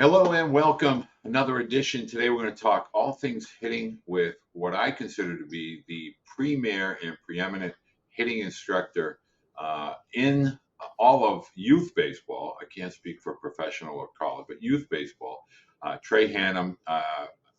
Hello and welcome. Another edition. Today we're going to talk all things hitting with what I consider to be the premier and preeminent hitting instructor in all of youth baseball. I can't speak for professional or college, but youth baseball. Trey Hannam.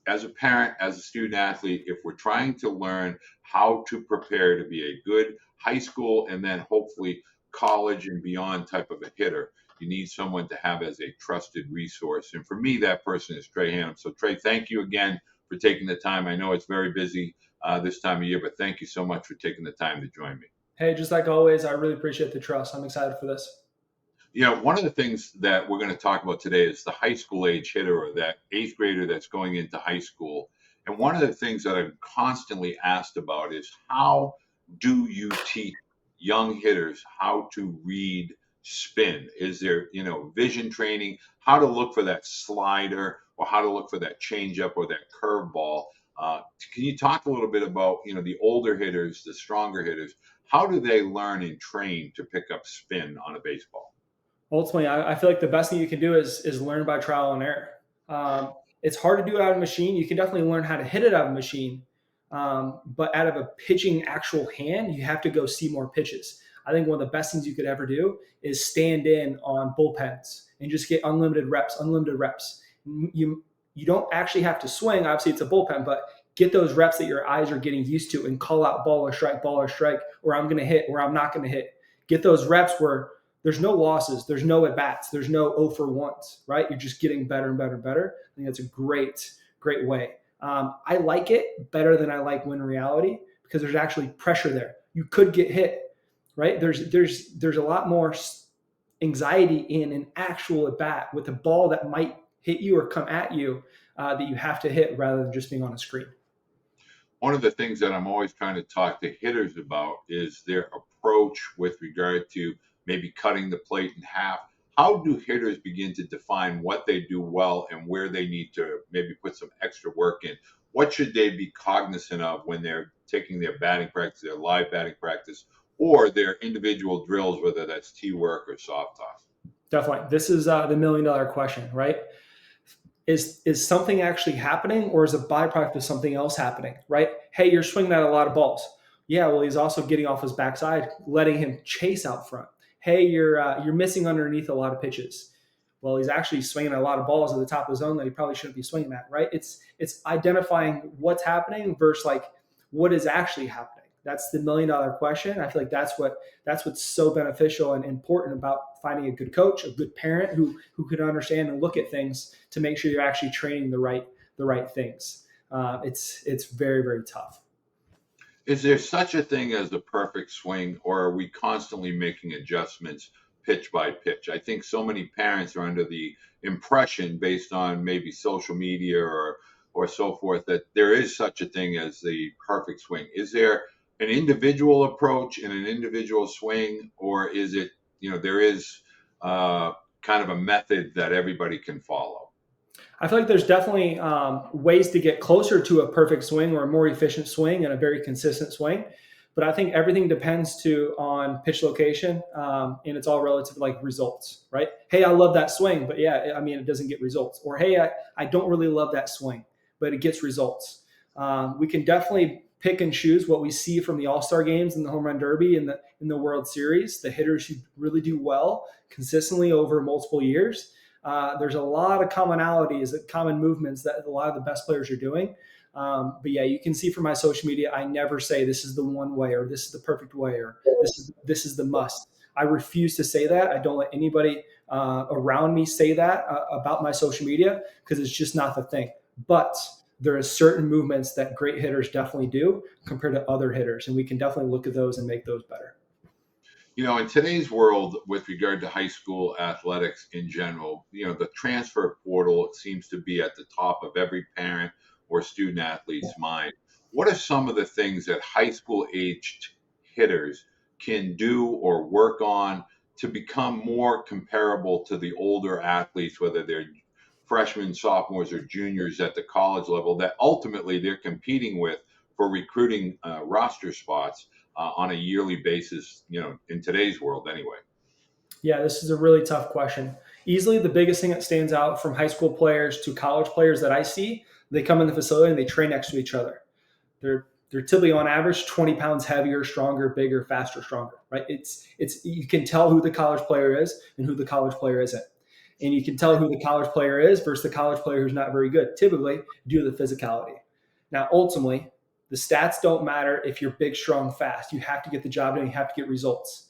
As a parent, as a student athlete, if we're trying to learn how to prepare to be a good high school and then hopefully college and beyond type of a hitter, you need someone to have as a trusted resource. And for me, that person is Trey Hannam. So, Trey, thank you again for taking the time. I know it's very busy this time of year, but thank you so much for taking the time to join me. Hey, just like always, I really appreciate the trust. I'm excited for this. One of the things that we're going to talk about today is the high school age hitter or that eighth grader that's going into high school. And one of the things that I'm constantly asked about is how do you teach young hitters how to read spin? Is there, vision training, how to look for that slider or how to look for that changeup or that curveball? Can you talk a little bit about, the older hitters, the stronger hitters? How do they learn and train to pick up spin on a baseball? Ultimately, I feel like the best thing you can do is learn by trial and error. It's hard to do it out of a machine. You can definitely learn how to hit it out of a machine, but out of a pitching actual hand, you have to go see more pitches. I think one of the best things you could ever do is stand in on bullpens and just get unlimited reps, unlimited reps. You don't actually have to swing. Obviously, it's a bullpen, but get those reps that your eyes are getting used to and call out ball or strike, or I'm going to hit, or I'm not going to hit. Get those reps where there's no losses, there's no at bats, there's no 0 for 1s, right? You're just getting better and better and better. I think that's a great way. I like it better than I like when reality because there's actually pressure there. You could get hit, right? There's a lot more anxiety in an actual at bat with a ball that might hit you or come at you that you have to hit rather than just being on a screen. One of the things that I'm always trying to talk to hitters about is their approach with regard to maybe cutting the plate in half. How do hitters begin to define what they do well and where they need to maybe put some extra work in? What should they be cognizant of when they're taking their batting practice, their live batting practice, or their individual drills, whether that's tee work or soft toss? Definitely. This is the $1 million question, right? Is something actually happening or is a byproduct of something else happening, right? Hey, you're swinging at a lot of balls. Yeah, well, he's also getting off his backside, letting him chase out front. Hey, you're missing underneath a lot of pitches. Well, he's actually swinging a lot of balls at the top of the zone that he probably shouldn't be swinging at, right? It's identifying what's happening versus like what is actually happening. That's the $1 million question. I feel like that's what's so beneficial and important about finding a good coach, a good parent who can understand and look at things to make sure you're actually training the right things. It's very, very tough. Is there such a thing as the perfect swing, or are we constantly making adjustments pitch by pitch? I think so many parents are under the impression, based on maybe social media or so forth, that there is such a thing as the perfect swing. Is there an individual approach and an individual swing, or is it, there is kind of a method that everybody can follow? I feel like there's definitely ways to get closer to a perfect swing or a more efficient swing and a very consistent swing. But I think everything depends on pitch location, and it's all relative to like results, right? Hey, I love that swing, but yeah, I mean, it doesn't get results. Or hey, I don't really love that swing, but it gets results. We can definitely pick and choose what we see from the All-Star games and the Home Run Derby and in the World Series, the hitters who really do well consistently over multiple years. There's a lot of commonalities, common movements that a lot of the best players are doing. But yeah, you can see from my social media, I never say this is the one way or this is the perfect way or this is the must. I refuse to say that. I don't let anybody around me say that about my social media because it's just not the thing. But there are certain movements that great hitters definitely do compared to other hitters, and we can definitely look at those and make those better. In today's world, with regard to high school athletics in general, the transfer portal seems to be at the top of every parent or student athlete's mind. What are some of the things that high school aged hitters can do or work on to become more comparable to the older athletes, whether they're freshmen, sophomores, or juniors at the college level, that ultimately they're competing with for recruiting roster spots on a yearly basis, in today's world anyway? Yeah, this is a really tough question. Easily the biggest thing that stands out from high school players to college players that I see, they come in the facility and they train next to each other. They're typically on average 20 pounds heavier, stronger, bigger, faster, stronger, right? It's you can tell who the college player is and who the college player isn't. And you can tell who the college player is versus the college player who's not very good, typically due to the physicality. Now, ultimately, the stats don't matter if you're big, strong, fast. You have to get the job done. You have to get results.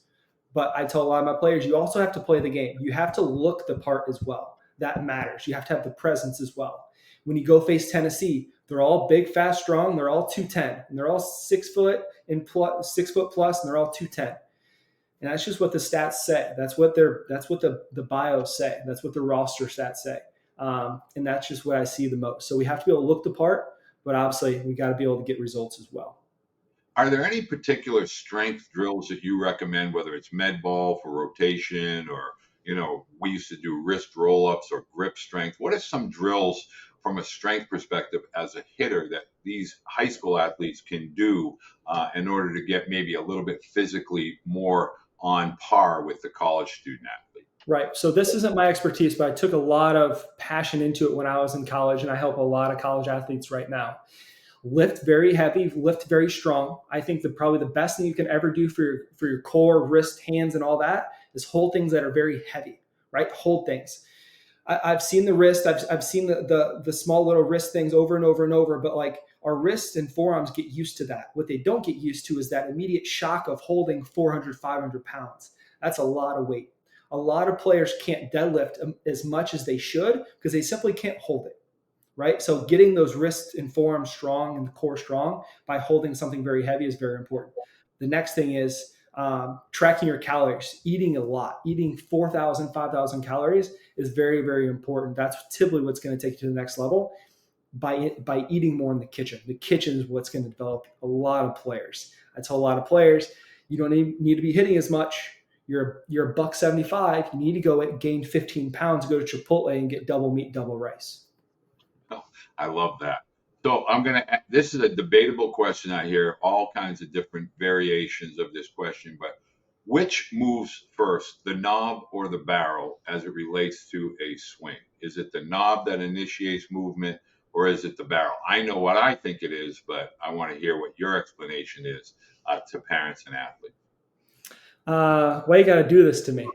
But I tell a lot of my players, you also have to play the game. You have to look the part as well. That matters. You have to have the presence as well. When you go face Tennessee, they're all big, fast, strong. They're all 210, and they're all 6 foot and plus, 6 foot plus, and they're all 210. And that's just what the stats say. That's what the bios say. That's what the roster stats say. And that's just what I see the most. So we have to be able to look the part, but obviously we got to be able to get results as well. Are there any particular strength drills that you recommend, whether it's med ball for rotation or, we used to do wrist roll-ups or grip strength? What are some drills from a strength perspective as a hitter that these high school athletes can do in order to get maybe a little bit physically more on par with the college student athlete? Right. So this isn't my expertise, but I took a lot of passion into it when I was in college, and I help a lot of college athletes right now. Lift very heavy, lift very strong. I think that probably the best thing you can ever do for your core, wrist, hands, and all that is hold things that are very heavy, right? Hold things. I've seen the wrist. I've seen the small little wrist things over and over and over, but like our wrists and forearms get used to that. What they don't get used to is that immediate shock of holding 400, 500 pounds. That's a lot of weight. A lot of players can't deadlift as much as they should because they simply can't hold it. Right? So getting those wrists and forearms strong and the core strong by holding something very heavy is very important. The next thing is tracking your calories, eating a lot. Eating 4,000, 5,000 calories is very, very important. That's typically what's going to take you to the next level by eating more in the kitchen. The kitchen is what's going to develop a lot of players. I tell a lot of players, you don't need to be hitting as much. You're a $175. You need to go and gain 15 pounds, go to Chipotle and get double meat, double rice. I love that. So this is a debatable question. I hear all kinds of different variations of this question, but which moves first, the knob or the barrel as it relates to a swing? Is it the knob that initiates movement or is it the barrel? I know what I think it is, but I want to hear what your explanation is to parents and athletes. Why you got to do this to me?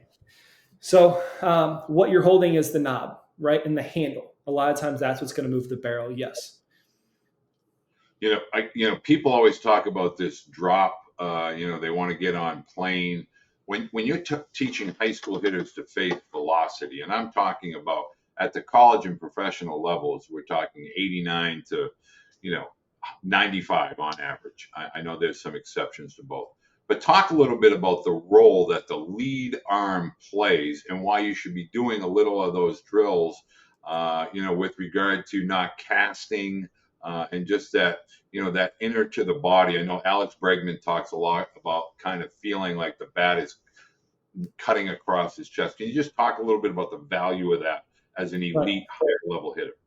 So what you're holding is the knob, right? And the handle. A lot of times that's what's going to move the barrel. Yes. People always talk about this drop. They want to get on plane. When you're teaching high school hitters to face velocity, and I'm talking about at the college and professional levels, we're talking 89 to, 95 on average. I know there's some exceptions to both. But talk a little bit about the role that the lead arm plays and why you should be doing a little of those drills, with regard to not casting and just that, that inner to the body. I know Alex Bregman talks a lot about kind of feeling like the bat is cutting across his chest. Can you just talk a little bit about the value of that as an elite higher level hitter?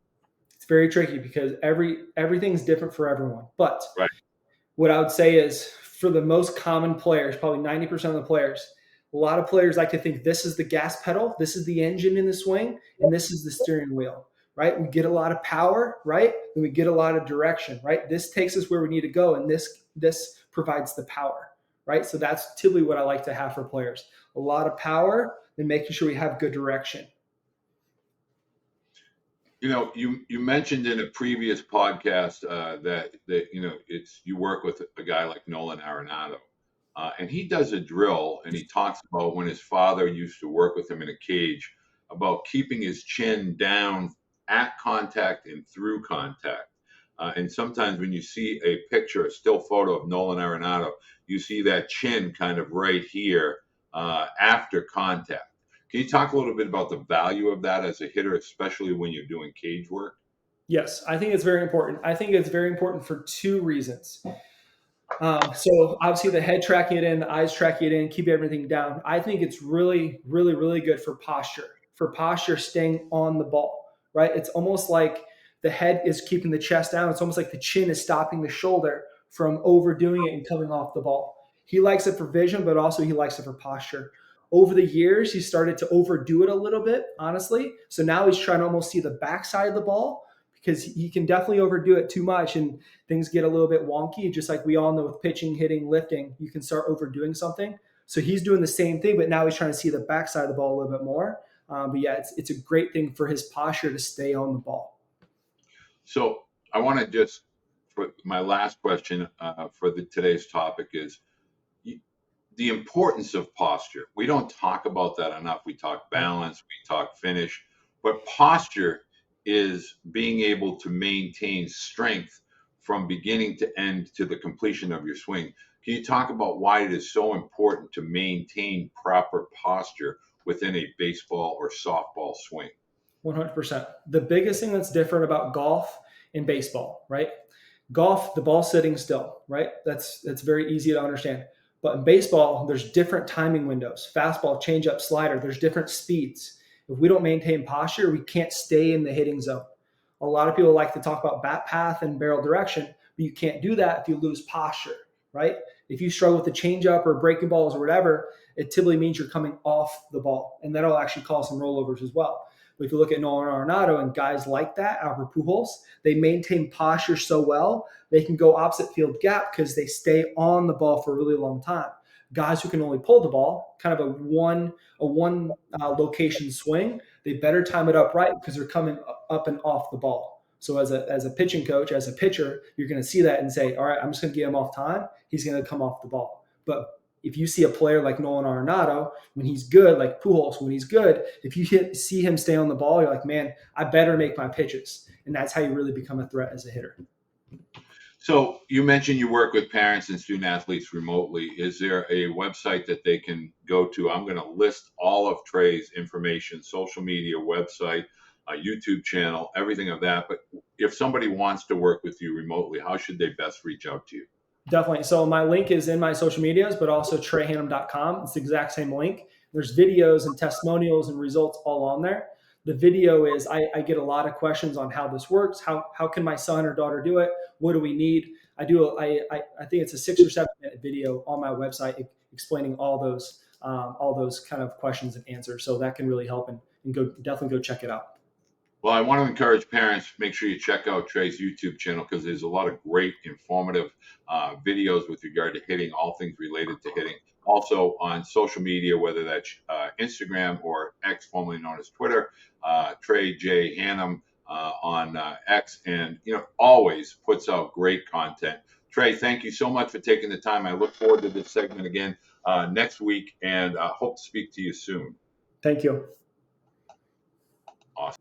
It's very tricky because everything's different for everyone. But right. What I would say is for the most common players, probably 90% of the players, a lot of players like to think this is the gas pedal, this is the engine in the swing, and this is the steering wheel, right? We get a lot of power, right? And we get a lot of direction, right? This takes us where we need to go, and this provides the power, right? So that's typically what I like to have for players. A lot of power and making sure we have good direction. You mentioned in a previous podcast that you work with a guy like Nolan Arenado. And he does a drill and he talks about when his father used to work with him in a cage about keeping his chin down at contact and through contact. And sometimes when you see a picture, a still photo of Nolan Arenado, you see that chin kind of right here after contact. Can you talk a little bit about the value of that as a hitter, especially when you're doing cage work? Yes, I think it's very important. I think it's very important for two reasons. So obviously the head tracking it in, the eyes tracking it in, keep everything down. I think it's really, really, really good for posture, staying on the ball, right? It's almost like the head is keeping the chest down. It's almost like the chin is stopping the shoulder from overdoing it and coming off the ball. He likes it for vision, but also he likes it for posture. Over the years, he started to overdo it a little bit, honestly. So now he's trying to almost see the backside of the ball because he can definitely overdo it too much and things get a little bit wonky. Just like we all know with pitching, hitting, lifting, you can start overdoing something. So he's doing the same thing, but now he's trying to see the backside of the ball a little bit more. But yeah, it's a great thing for his posture to stay on the ball. So I want to just, for my last question for today's topic is the importance of posture. We don't talk about that enough. We talk balance, we talk finish, but posture is being able to maintain strength from beginning to end to the completion of your swing. Can you talk about why it is so important to maintain proper posture within a baseball or softball swing? 100%. The biggest thing that's different about golf and baseball, right? Golf, the ball sitting still, right? That's very easy to understand. But in baseball, there's different timing windows. Fastball, changeup, slider, there's different speeds. If we don't maintain posture, we can't stay in the hitting zone. A lot of people like to talk about bat path and barrel direction, but you can't do that if you lose posture, right? If you struggle with the changeup or breaking balls or whatever, it typically means you're coming off the ball, and that'll actually cause some rollovers as well. But if you look at Nolan Arenado and guys like that, Albert Pujols, they maintain posture so well, they can go opposite field gap because they stay on the ball for a really long time. Guys who can only pull the ball, kind of a one location swing, they better time it up right because they're coming up and off the ball. So as a pitching coach, as a pitcher, you're going to see that and say, all right, I'm just going to get him off time. He's going to come off the ball. But if you see a player like Nolan Arenado, when he's good, like Pujols, when he's good, if you see him stay on the ball, you're like, man, I better make my pitches. And that's how you really become a threat as a hitter. So you mentioned you work with parents and student athletes remotely. Is there a website that they can go to? I'm going to list all of Trey's information, social media, website, YouTube channel, everything of that. But if somebody wants to work with you remotely, how should they best reach out to you? Definitely. So my link is in my social medias, but also treyhannam.com. It's the exact same link. There's videos and testimonials and results all on there. The video is I get a lot of questions on how this works. How can my son or daughter do it? What do we need? I think it's a 6 or 7 minute video on my website explaining all those kind of questions and answers. So that can really help and definitely go check it out. Well, I want to encourage parents, make sure you check out Trey's YouTube channel because there's a lot of great informative videos with regard to hitting, all things related to hitting. Also on social media, whether that's Instagram or X, formerly known as Twitter, Trey J. Hannam on X, and always puts out great content. Trey, thank you so much for taking the time. I look forward to this segment again next week and hope to speak to you soon. Thank you. Awesome.